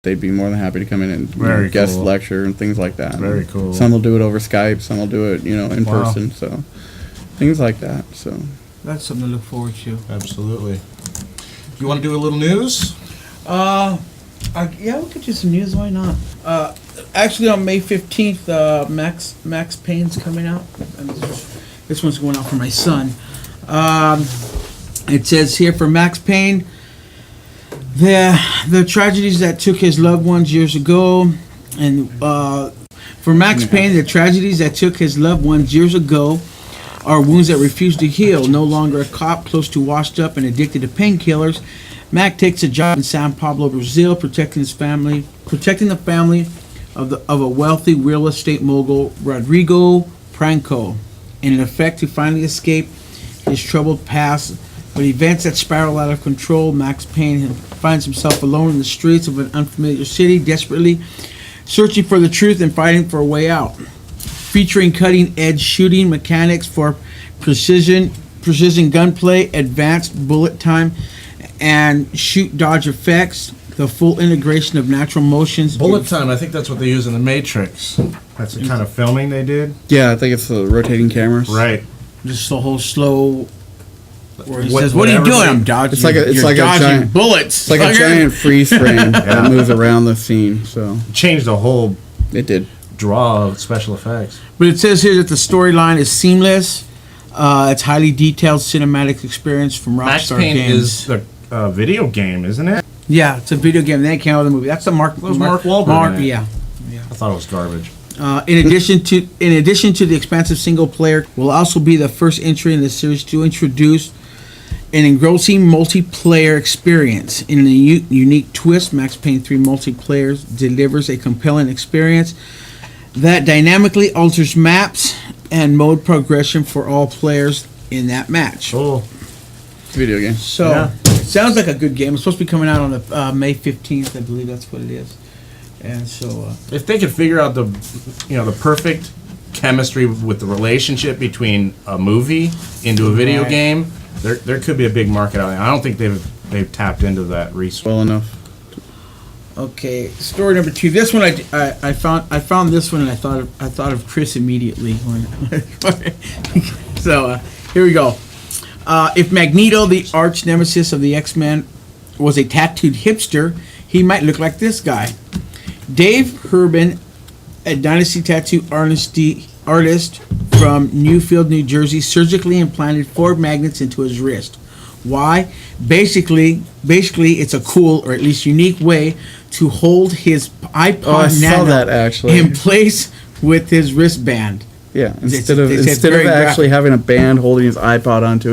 they'd be more than happy to come in and guest lecture and things like that. Very cool. Some will do it over Skype, some will do it, in person. So things like that. So that's something to look forward to. Absolutely. You want to do a little news? Yeah, we could do some news. Why not? Actually, on May 15th, Max Payne's coming out. And this one's going out for my son. It says here for Max Payne, the tragedies that took his loved ones years ago, and for Max Payne, the tragedies that took his loved ones years ago are wounds that refuse to heal. No longer a cop, close to washed up and addicted to painkillers, Mac takes a job in Sao Paulo, Brazil, protecting the family of a wealthy real estate mogul, Rodrigo Branco, in an effort to finally escape his troubled past. But events that spiral out of control, Max Payne finds himself alone in the streets of an unfamiliar city, desperately searching for the truth and fighting for a way out. Featuring cutting-edge shooting mechanics for precision gunplay, advanced bullet time, and shoot-dodge effects, the full integration of natural motions. Bullet time, I think that's what they use in The Matrix. That's the kind of filming they did. Yeah, I think it's the rotating cameras. Right. Just the whole slow... Where he says, "What are you doing?" I'm dodging. It's like dodging a giant bullets. It's like a giant freeze frame that moves around the scene. So changed the whole. It did. Draw of special effects. But it says here that the storyline is seamless. It's highly detailed cinematic experience from Rockstar Max Payne Games. is the video game, isn't it? Yeah, it's a video game. They came out with the movie. That's the Mark Wahlberg. Yeah. I thought it was garbage. In addition to the expansive single player, will also be the first entry in the series to introduce an engrossing multiplayer experience. In a unique twist, Max Payne 3 multiplayer delivers a compelling experience that dynamically alters maps and mode progression for all players in that match. Cool. It's a video game. So, sounds like a good game. It's supposed to be coming out on the May 15th, I believe that's what it is. And so... if they could figure out the perfect chemistry with the relationship between a movie into a video game, there could be a big market out there. I don't think they've tapped into that resource well enough. Okay, story number 2. This one I found this one and I thought of Chris immediately. So here we go. If Magneto, the arch nemesis of the X-Men, was a tattooed hipster, he might look like this guy. Dave Herbin, a Dynasty tattoo artist from Newfield, New Jersey, surgically implanted 4 magnets into his wrist. Why? Basically, it's a cool, or at least unique way to hold his iPod Nano in place with his wristband. Yeah, instead of actually having a band holding his iPod onto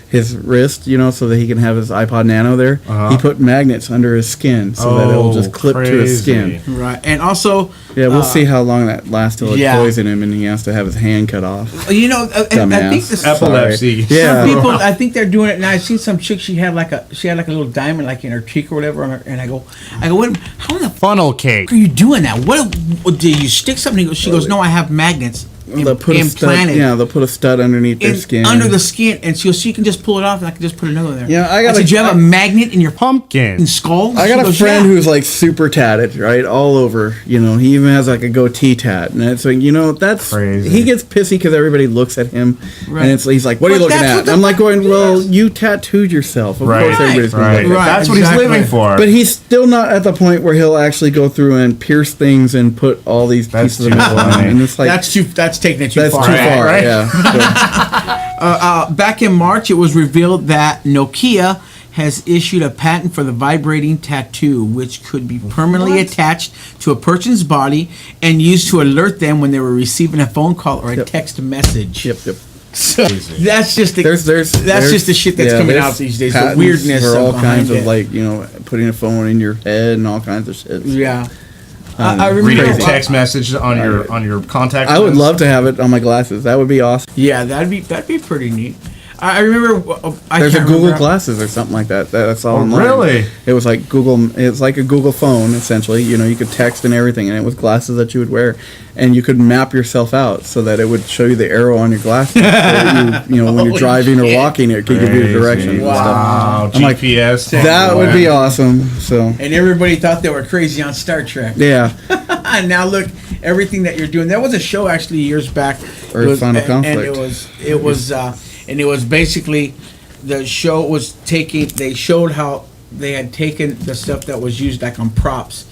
his wrist, so that he can have his iPod Nano there, he put magnets under his skin so that it'll just clip to his skin. Right, and also... yeah, we'll see how long that lasts till it poison him and he has to have his hand cut off. I think this epilepsy. Yeah. Some people, I think they're doing it now. I seen some chick. She had like a little diamond like in her cheek or whatever, and I go, what? How in the funnel cake are you doing that? What do you stick something? She goes, no, I have magnets. They'll put they'll put a stud underneath their skin. Under the skin, and so she can just pull it off, and I can just put another there. Yeah, I said, do you have a magnet in your pumpkin skull? I got a friend who's like super tatted, right, all over. He even has like a goatee tat, and it's like that's crazy. He gets pissy because everybody looks at him, and he's like, "What are you looking at?" I'm like, going, "Well, you tattooed yourself. Of course, everybody's gonna look at Right. That's what he's living for." But he's still not at the point where he'll actually go through and pierce things and put all these pieces of metal on, and it's like that's taking it too far. Too far, right? Yeah. Back in March, it was revealed that Nokia has issued a patent for the vibrating tattoo, which could be permanently attached to a person's body and used to alert them when they were receiving a phone call or a text message. Yep. So that's just the just the shit that's coming out these days. The weirdness for all kinds of putting a phone in your head and all kinds of shit. Yeah. I remember reading a text message on your contact. I would love to have it on my glasses. That would be awesome. Yeah, that'd be pretty neat. I remember. There's a Google Glasses or something like that. That's all online. Really? It was like Google. It's like a Google phone essentially. You know, you could text and everything, and it was glasses that you would wear, and you could map yourself out so that it would show you the arrow on your glasses. So that you know, when you're driving or walking, it could give you the direction. Wow. And stuff. I'm GPS. like, that would be awesome. So. And everybody thought they were crazy on Star Trek. Yeah. And now look, everything that you're doing. There was a show actually years back. Earth Final Conflict. And it was basically, the show was taking. They showed how they had taken the stuff that was used like on props,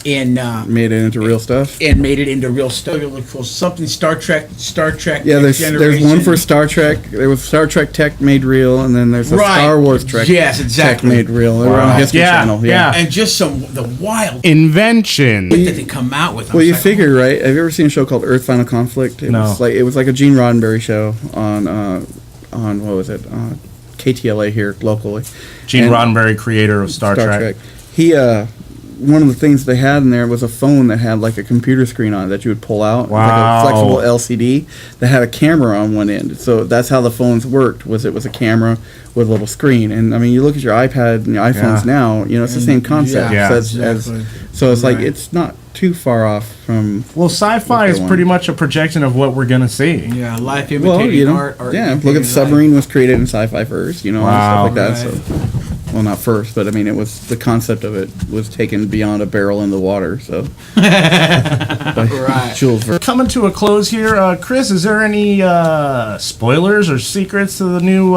and made it into real stuff. And made it into real stuff. It looked for something Star Trek. Yeah, there's one for Star Trek. There was Star Trek tech made real, and then there's a Star Wars Trek. Yes, exactly. Tech made real. They were on History Channel. Yeah. And just the wild invention that they come out with. Well, you figure, right? Have you ever seen a show called Earth Final Conflict? It was like a Gene Roddenberry show on what was it? KTLA here locally. Gene Roddenberry, creator of Star Trek. He one of the things they had in there was a phone that had like a computer screen on it that you would pull out. Wow. Like a flexible LCD that had a camera on one end. So that's how the phones worked. It was a camera with a little screen. And I mean, you look at your iPad and your iPhones now. You know, it's the same concept. Yeah. So it's like it's not too far off from. Well, sci-fi is pretty much a projection of what we're gonna see. Yeah, life imitating art. Yeah, look at the Submarine was created in sci-fi first. You know, and stuff like that. So. Well, not first, but I mean, it was the concept of it was taken beyond a barrel in the water. So, right. Jules Verne. Coming to a close here, Chris. Is there any spoilers or secrets to the new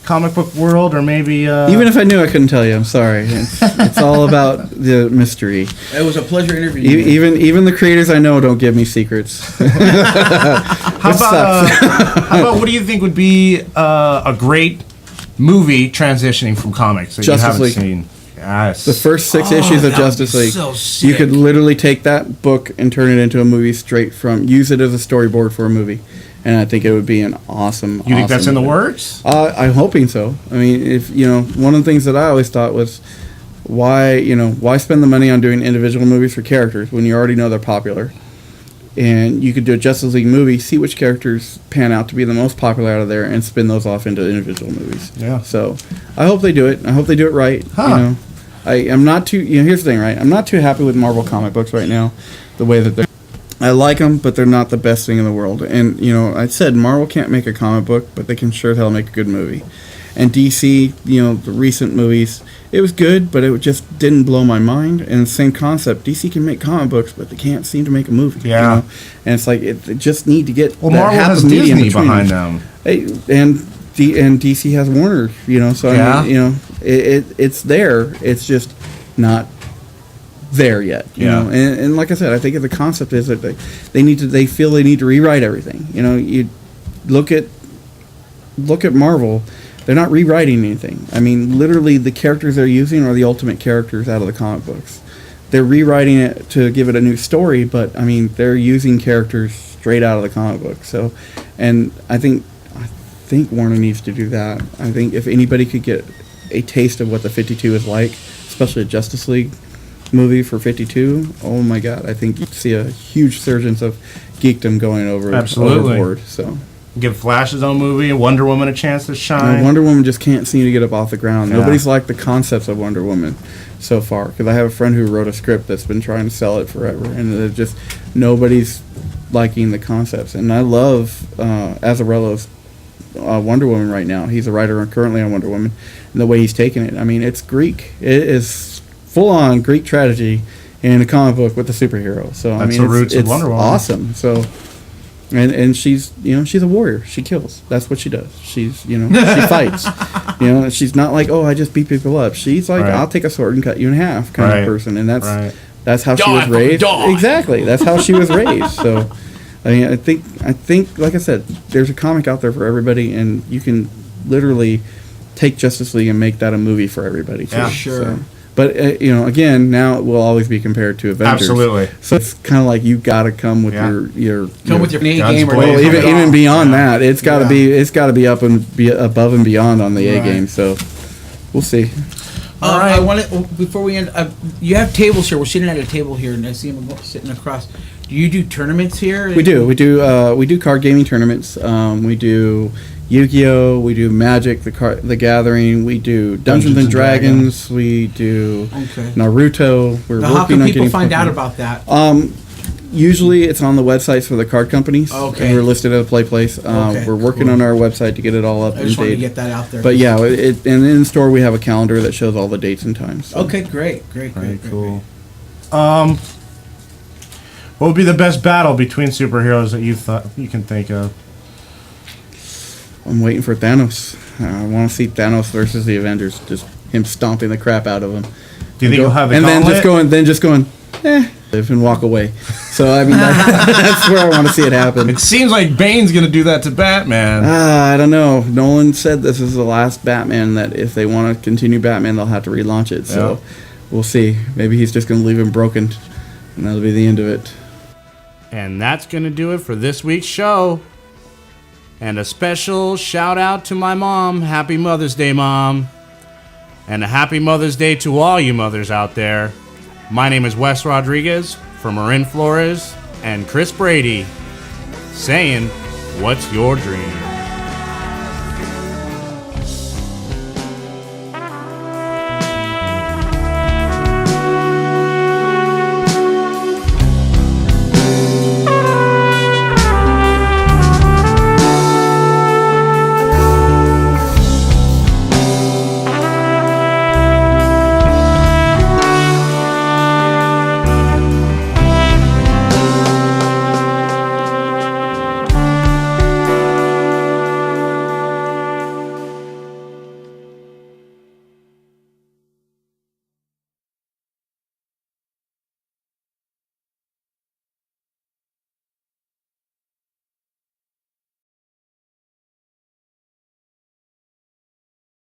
comic book world, or maybe? Even if I knew, I couldn't tell you. I'm sorry. It's all about the mystery. It was a pleasure interviewing you. Even the creators I know don't give me secrets. How about what do you think would be a great movie transitioning from comics that Justice you haven't League. seen? Yes. The first 6 issues of Justice League. So sick. You could literally take that book and turn it into a movie straight from. Use it as a storyboard for a movie, and I think it would be an awesome. You think that's in the works? I'm hoping so. I mean, if one of the things that I always thought was, why spend the money on doing individual movies for characters when you already know they're popular? And you could do a Justice League movie, see which characters pan out to be the most popular out of there, and spin those off into individual movies. Yeah. So I hope they do it. I hope they do it right. Huh. I'm not too. Here's the thing, right? I'm not too happy with Marvel comic books right now, the way that they're. I like them, but they're not the best thing in the world. And I said Marvel can't make a comic book, but they can sure as hell make a good movie. And DC, the recent movies, it was good, but it just didn't blow my mind. And the same concept, DC can make comic books, but they can't seem to make a movie. Yeah. And it's like they just need to get. Well, Marvel has Disney behind them. And DC has Warner. So I mean, it's there. It's just not there yet. You know. And like I said, I think the concept is that they feel they need to rewrite everything. You look at Marvel. They're not rewriting anything. I mean, literally, the characters they're using are the ultimate characters out of the comic books. They're rewriting it to give it a new story, but I mean, they're using characters straight out of the comic book. So, and I think Warner needs to do that. I think if anybody could get a taste of what the 52 is like, especially a Justice League movie for 52, oh my God, I think you'd see a huge surge of geekdom going overboard. So. Give Flash his own movie and Wonder Woman a chance to shine. Wonder Woman just can't seem to get up off the ground. Yeah. Nobody's liked the concepts of Wonder Woman so far. Because I have a friend who wrote a script that's been trying to sell it forever, and just nobody's liking the concepts. And I love Azzarello's Wonder Woman right now. He's a writer currently on Wonder Woman, and the way he's taken it. I mean, it's Greek. It is full-on Greek tragedy in a comic book with a superhero. So that's I mean, the roots it's of Wonder Woman. Awesome. So. And she's she's a warrior. She kills. That's what she does. She's she fights. She's not like, oh, I just beat people up. She's like, I'll take a sword and cut you in half kind of person. And that's how she was raised. Exactly. That's how she was raised. So I mean, I think like I said, there's a comic out there for everybody, and you can literally take Justice League and make that a movie for everybody too. Yeah, sure. So. But again, now it will always be compared to Avengers. Absolutely. So it's kind of like you got to come with your with your A game, or well, even beyond that, it's got to be up and be above and beyond on the A game. So we'll see. All right. I want to before we end. You have tables here. We're sitting at a table here, and I see them sitting across. Do you do tournaments here? We do. We do card gaming tournaments. We do Yu-Gi-Oh. We do Magic, the Gathering. We do Dungeons and Dragons. We do Naruto. We're now, how can people find out about that? Usually it's on the websites for the card companies. Okay. And we're listed at a Play Place. We're working on our website to get it all up I just wanted to get that out there. But yeah, and in store we have a calendar that shows all the dates and times. So. Okay, great. Cool. What would be the best battle between superheroes that you can think of? I'm waiting for Thanos. I want to see Thanos versus the Avengers. Just him stomping the crap out of them. Do you think he'll have the and gauntlet? then just going, and walk away. So I mean, that's where I want to see it happen. It seems like Bane's gonna do that to Batman. I don't know. Nolan said this is the last Batman. That if they want to continue Batman, they'll have to relaunch it. So we'll see. Maybe he's just gonna leave him broken, and that'll be the end of it. And that's gonna do it for this week's show. And a special shout out to my mom. Happy Mother's Day, Mom. And a happy Mother's Day to all you mothers out there. My name is Wes Rodriguez for Marin Flores and Chris Brady saying, what's your dream?